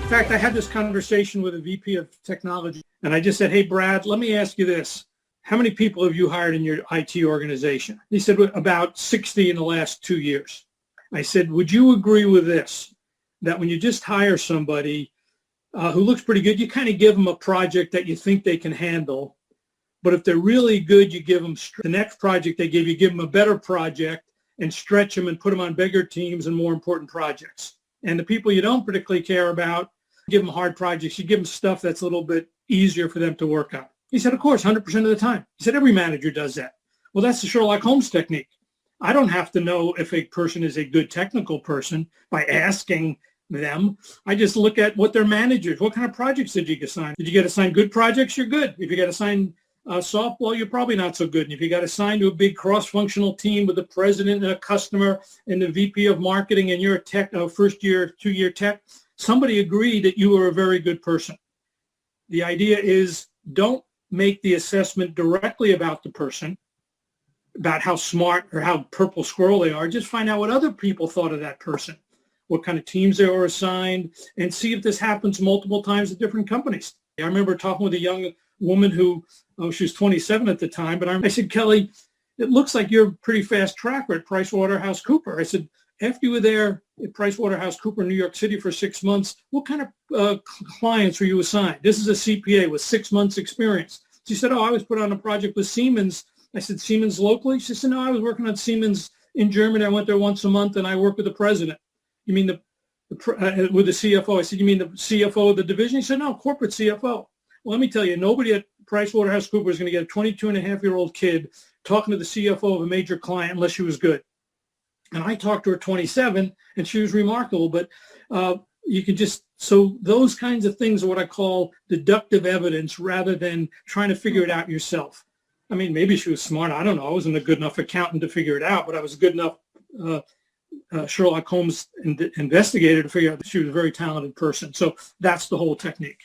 In fact, I had this conversation with a VP of technology, and I just said, hey, Brad, let me ask you this. How many people have you hired in your IT organization? He said, about 60 in the last 2 years. I said, would you agree with this, that when you just hire somebody who looks pretty good, you kind of give them a project that you think they can handle. But if they're really good, you give them the next project they give them a better project and stretch them and put them on bigger teams and more important projects. And the people you don't particularly care about, give them hard projects. You give them stuff that's a little bit easier for them to work on. He said, of course, 100% of the time. He said, every manager does that. Well, that's the Sherlock Holmes technique. I don't have to know if a person is a good technical person by asking them. I just look at what their managers, what kind of projects did you get assigned? Did you get assigned good projects? You're good. If you get assigned softball, you're probably not so good. And if you got assigned to a big cross-functional team with the president and a customer and the VP of marketing and you're a tech, first year, 2-year tech, somebody agreed that you were a very good person. The idea is don't make the assessment directly about the person, about how smart or how purple squirrel they are. Just find out what other people thought of that person, what kind of teams they were assigned, and see if this happens multiple times at different companies. I remember talking with a young woman who, she was 27 at the time, but I said, Kelly, it looks like you're a pretty fast tracker at PricewaterhouseCoopers. I said, after you were there at PricewaterhouseCoopers, New York City for 6 months, what kind of clients were you assigned? This is a CPA with 6 months experience. She said, I was put on a project with Siemens. I said, Siemens locally? She said, no, I was working on Siemens in Germany. I went there once a month and I worked with the president. You mean with the CFO? I said, you mean the CFO of the division? He said, no, corporate CFO. Well, let me tell you, nobody at PricewaterhouseCoopers is going to get a 22-and-a-half-year-old kid talking to the CFO of a major client unless she was good. And I talked to her 27, and she was remarkable. But you can just, so those kinds of things are what I call deductive evidence rather than trying to figure it out yourself. I mean, maybe she was smart. I don't know. I wasn't a good enough accountant to figure it out, but I was a good enough Sherlock Holmes investigator to figure out that she was a very talented person. So that's the whole technique.